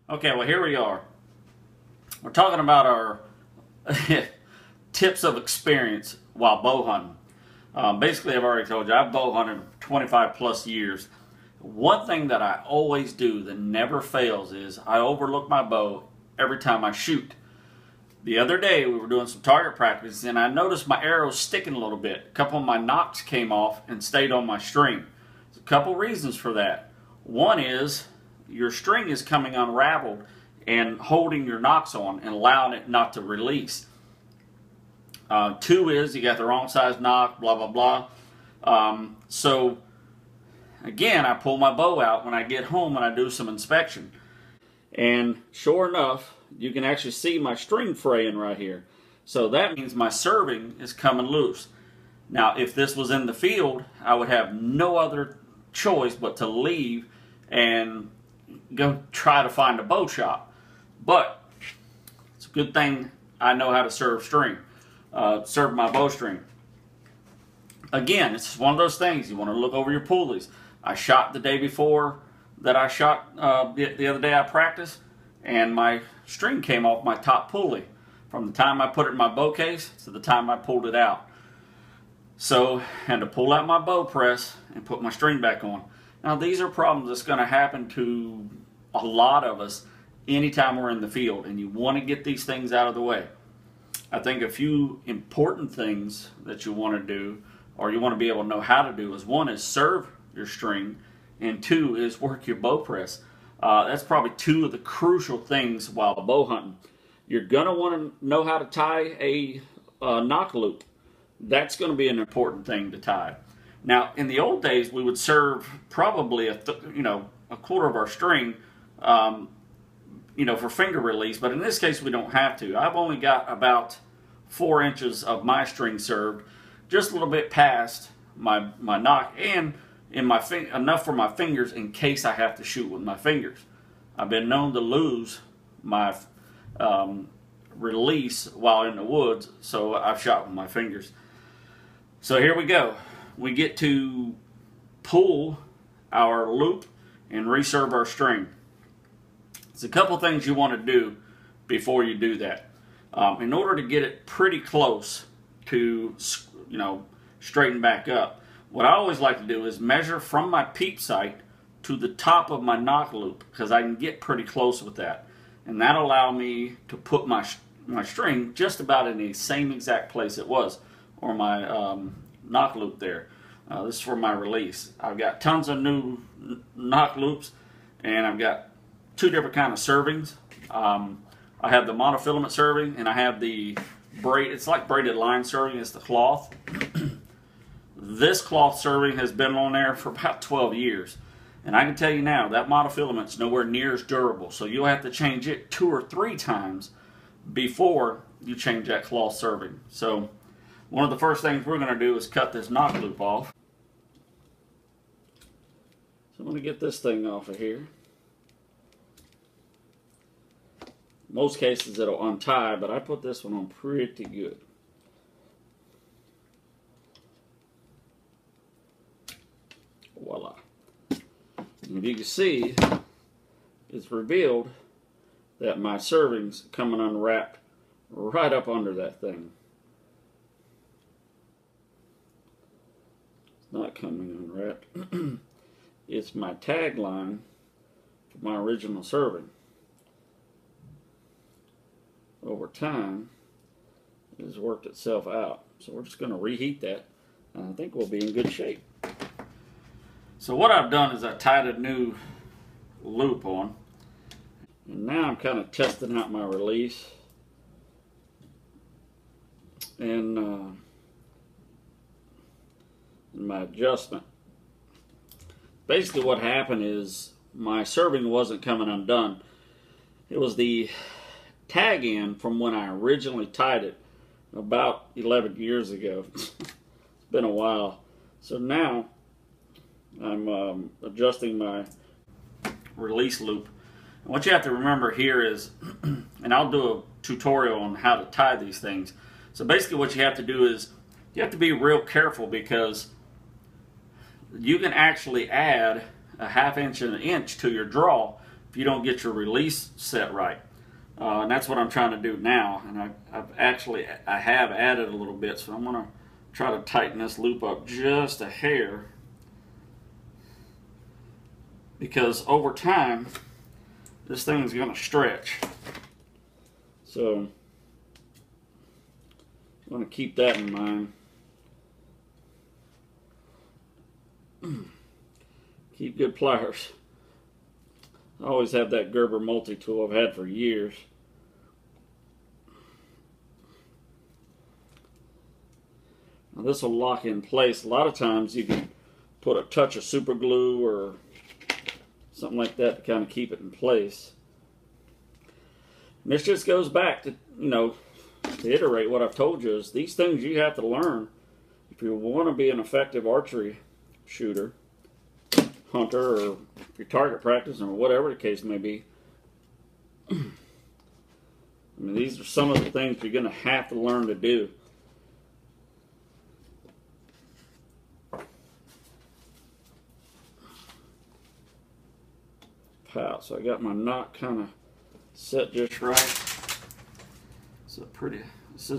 Okay, well, here we are. We're talking about our tips of experience while bow hunting. Basically, I've already told you, I've bow hunted 25 plus years. One thing that I always do that never fails is I overlook my bow every time I shoot. The other day, we were doing some target practice, and I noticed my arrows sticking a little bit. A couple of my nocks came off and stayed on my string. There's a couple reasons for that. One is your string is coming unraveled and holding your nocks on and allowing it not to release. Two is you got the wrong size nock, blah, blah, blah. So, again, I pull my bow out when I get home and I do some inspection. And sure enough, you can actually see my string fraying right here. So that means my serving is coming loose. Now, if this was in the field, I would have no other choice but to leave and go try to find a bow shop. But it's a good thing I know how to serve string, serve my bowstring. Again, it's one of those things, you want to look over your pulleys. I shot the day before that I shot the other day I practiced, and my string came off my top pulley from the time I put it in my bow case to the time I pulled it out. So I had to pull out my bow press and put my string back on. Now, these are problems that's going to happen to a lot of us anytime we're in the field, and you want to get these things out of the way. I think a few important things that you want to do, or you want to be able to know how to do, is one is serve your string, and two is work your bow press. That's probably two of the crucial things while bow hunting. You're going to want to know how to tie a knock loop. That's going to be an important thing to tie. Now, in the old days, we would serve probably a quarter of our string, for finger release. But in this case, we don't have to. I've only got about 4 inches of my string served, just a little bit past my knock, and in my enough for my fingers in case I have to shoot with my fingers. I've been known to lose my release while in the woods, so I've shot with my fingers. So here we go. We get to pull our loop and reserve our string. There's a couple things you want to do before you do that. In order to get it pretty close to, straighten back up, what I always like to do is measure from my peep sight to the top of my knock loop, because I can get pretty close with that. And that'll allow me to put my string just about in the same exact place it was, or my knock loop there. This is for my release. I've got tons of new knock loops, and I've got 2 different kind of servings. I have the monofilament serving, and I have the it's like braided line serving. It's the cloth. This cloth serving has been on there for about 12 years. And I can tell you now, that monofilament's nowhere near as durable. So you'll have to change it 2 or 3 times before you change that cloth serving. So one of the first things we're going to do is cut this knock loop off. So I'm going to get this thing off of here. Most cases it'll untie, but I put this one on pretty good. Voila. And you can see, it's revealed that my serving's coming unwrapped right up under that thing. It's not coming unwrapped. It's my tagline for my original serving. Over time, it has worked itself out. So we're just going to reheat that, and I think we'll be in good shape. So what I've done is I tied a new loop on, and now I'm kind of testing out my release and my adjustment. Basically what happened is my serving wasn't coming undone. It was the tag end from when I originally tied it about 11 years ago. It's been a while. So now I'm adjusting my release loop. And what you have to remember here is, and I'll do a tutorial on how to tie these things. So basically what you have to do is, you have to be real careful, because you can actually add a 1/2 inch and 1 inch to your draw if you don't get your release set right. And that's what I'm trying to do now. And I have added a little bit, so I'm going to try to tighten this loop up just a hair, because over time this thing is going to stretch. So I'm going to keep that in mind. Keep good pliers. I always have that Gerber multi-tool I've had for years. Now this will lock in place. A lot of times you can put a touch of super glue or something like that to kind of keep it in place. And this just goes back to, to iterate what I've told you, is these things you have to learn if you want to be an effective archery shooter, hunter, or if you're target practicing, or whatever the case may be. I mean, these are some of the things you're going to have to learn to do. Pow. So I got my knot kind of set just right. So pretty. This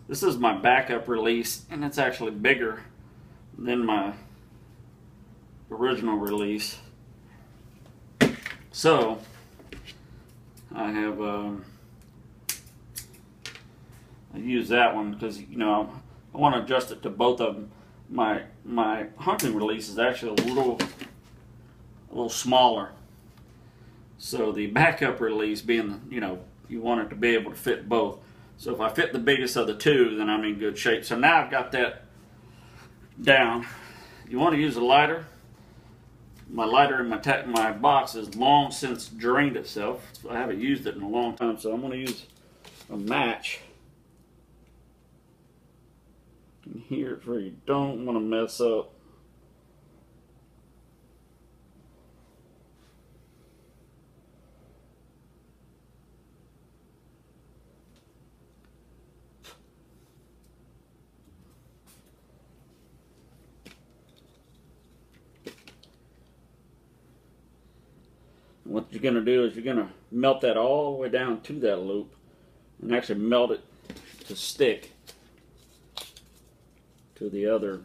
is my backup release, and it's actually bigger than my original release. So I have I use that one because I want to adjust it to both of them. My hunting release is actually a little smaller. So the backup release being, you want it to be able to fit both. So if I fit the biggest of the two, then I'm in good shape. So now I've got that down. You want to use a lighter. My lighter in my box has long since drained itself. I haven't used it in a long time, so I'm going to use a match. And here's where you don't want to mess up. What you're going to do is you're going to melt that all the way down to that loop and actually melt it to stick to the other.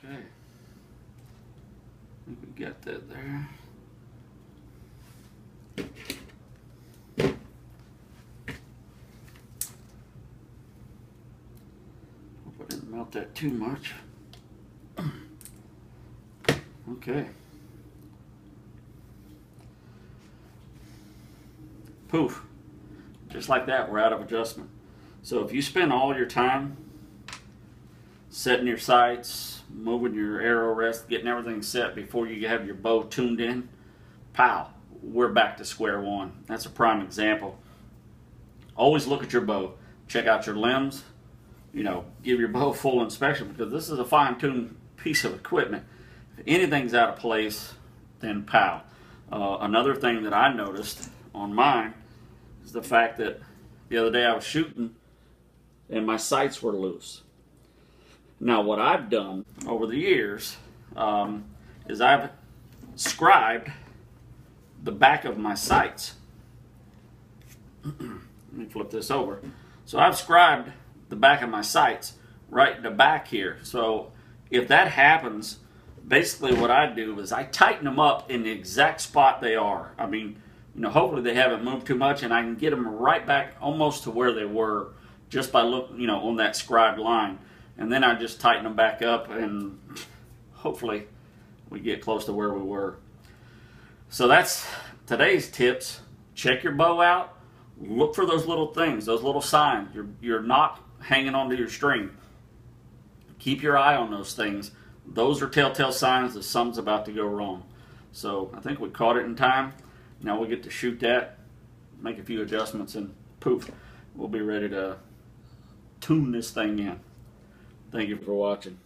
Okay, I think we got that there. Hope I didn't melt that too much. Okay. Poof. Just like that, we're out of adjustment. So if you spend all your time setting your sights, moving your arrow rest, getting everything set before you have your bow tuned in, pow, we're back to square one. That's a prime example. Always look at your bow. Check out your limbs. Give your bow full inspection, because this is a fine-tuned piece of equipment. If anything's out of place, then pow. Another thing that I noticed on mine is the fact that the other day I was shooting and my sights were loose. Now what I've done over the years is I've scribed the back of my sights. Let me flip this over. So I've scribed the back of my sights right in the back here. So if that happens, basically what I do is I tighten them up in the exact spot they are. I mean, hopefully they haven't moved too much, and I can get them right back almost to where they were just by looking, on that scribed line. And then I just tighten them back up, and hopefully we get close to where we were. So that's today's tips. Check your bow out. Look for those little things, those little signs. You're not hanging onto your string. Keep your eye on those things. Those are telltale signs that something's about to go wrong. So I think we caught it in time. Now we'll get to shoot that, make a few adjustments, and poof, we'll be ready to tune this thing in. Thank you for watching.